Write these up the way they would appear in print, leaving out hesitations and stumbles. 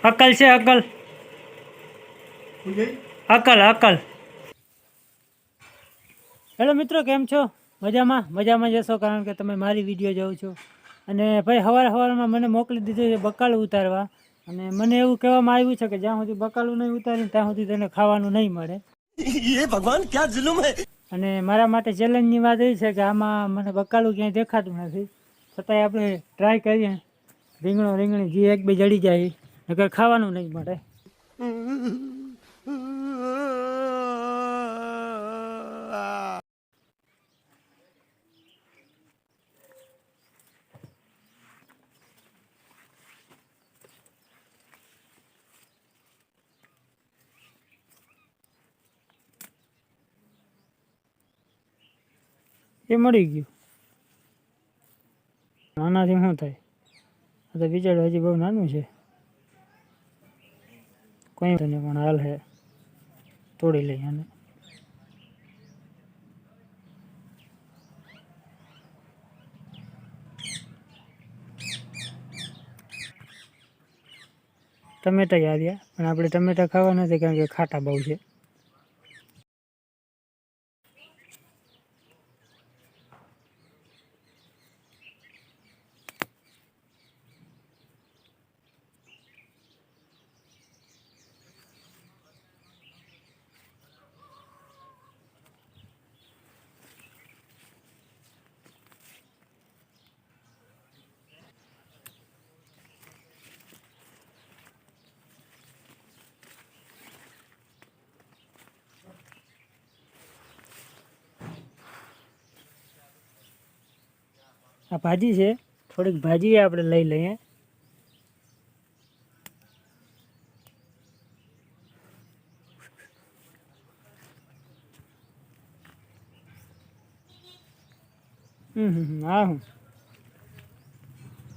અકલ છે અકલ અકલ અકલ. હેલો મિત્રો, કેમ છો? મજામાં જશો, કારણ કે તમે મારી વિડીયો જોવો છો. અને ભાઈ સવારમાં મને મોકલી દીધું છે બકાલું ઉતારવા. અને મને એવું કહેવામાં આવ્યું છે કે જ્યાં સુધી બકાલું નહીં ઉતારીને ત્યાં સુધી તેને ખાવાનું નહીં મળે. ये ભગવાન ક્યાં જુલુમ હે. અને મારા માટે ચેલેન્જની વાત એ છે કે આમાં મને બકાલું ક્યાંય દેખાતું નથી, છતાંય આપણે ટ્રાય કરીએ. રીંગણી જે એક બે જડી જાય નકર ખાવાનું નહીં મળે. એ મળી ગયું. આનાથી શું થાય? આ તો બિચારું હજી બહુ નાનું છે. કોઈ નહીં, પણ હાલ હે તોડી લઈ. અને ટમેટા યાદ રહ્યા, પણ આપણે ટમેટા ખાવા નથી, કારણ કે ખાટા બહુ છે. આ ભાજી છે, થોડીક ભાજી આપણે લઈ લઈએ. હા, હું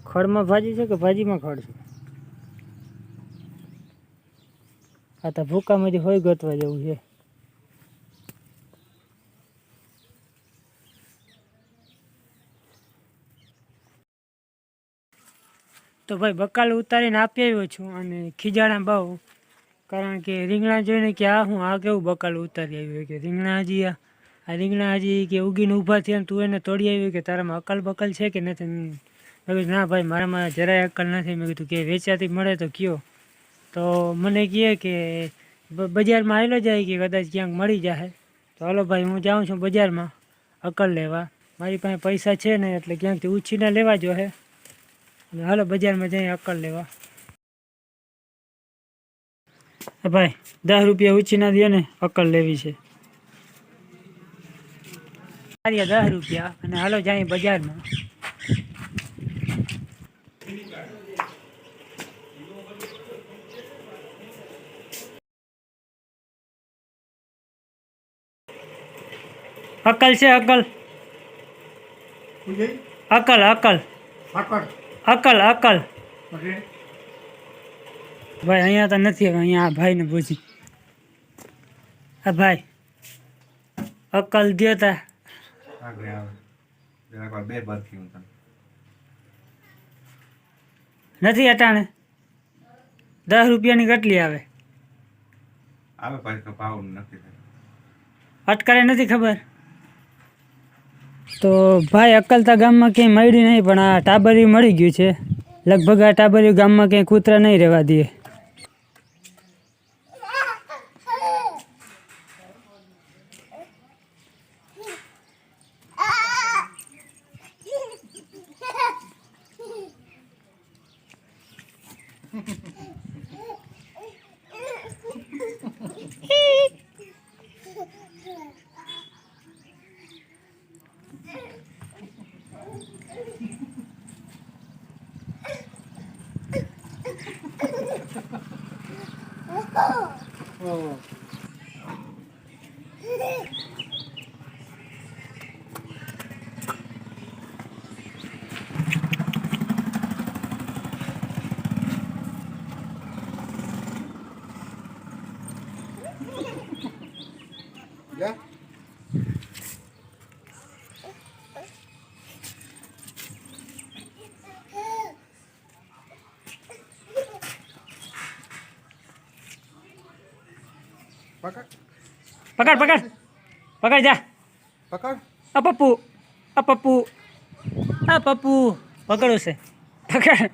ખડમાં ભાજી છે કે ભાજીમાં ખડ છે? આ તો ભૂકામાંથી હોય ગોતવા જેવું છે. તો ભાઈ બકાલ ઉતારીને આપી આવ્યો છું, અને ખીજાણા બહુ, કારણ કે રીંગણા જોઈને કે આ કેવું બકાલ ઉતારી આવ્યું કે રીંગણા હજી આ રીંગણા હજી કે ઉગીને ઊભા થયા, તું એને તોડી આવ્યું કે તારામાં અકલ બકલ છે કે નથી? મેં કીધું ના ભાઈ, મારામાં જરાય અકલ નથી. મેં કીધું કે વેચાતી મળે તો કયો. તો મને કહે કે બજારમાં આવેલો જાય કે કદાચ ક્યાંક મળી જાય. તો હાલો ભાઈ, હું જાઉં છું બજારમાં અકલ લેવા. મારી પાસે પૈસા છે ને, એટલે ક્યાંકથી ઉછીને લેવા જો હે. હાલો બજારમાં જઈએ અકલ લેવા. ભાઈ 10 રૂપિયા ઉછીના દે ને, અકલ લેવી છે. 10 રૂપિયા, અને હાલો જાય બજારમાં. અકલ છે અકલ અકલ અકલ અકલ અકલ. ભાઈ અહીંયા તો નથી, હવે અહીંયા આ ભાઈને પૂછી. આ ભાઈ અકલ દે તા નથી અટાણે. 10 રૂપિયાની કેટલી આવે? અટકારે નથી ખબર. તો ભાઈ અકલતા ગામમાં ક્યાંય મળી નહીં, પણ આ ટાબરિયું મળી ગયું છે. લગભગ આ ટાબરિયું ગામમાં ક્યાંય કૂતરા નહીં રહેવા દે. पकड़ પકડ પકડ પકડ જા पकड़ આ પપ્પુ આ પપ્પુ આ પપ્પુ પકડો છે પકડ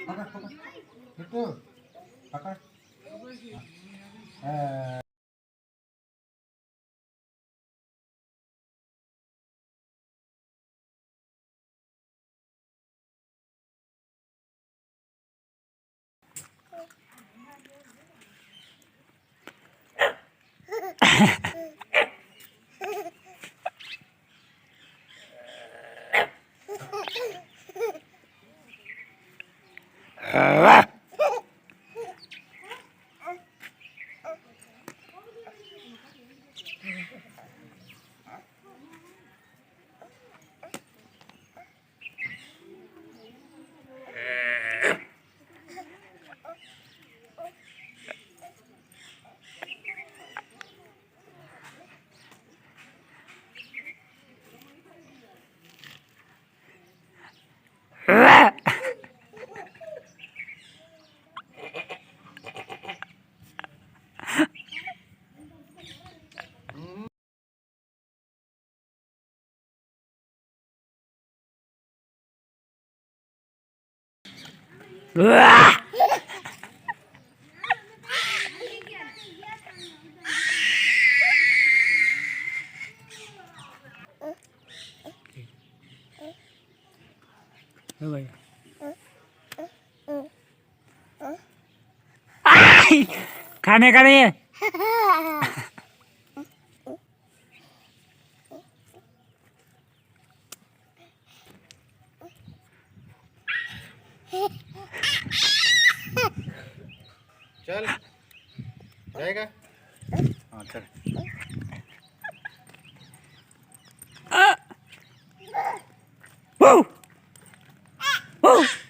पकड़ पकड़ बिट्टू पकड़ खाने का नहीं है चल जाएगा हाँ चल Woo! Woo!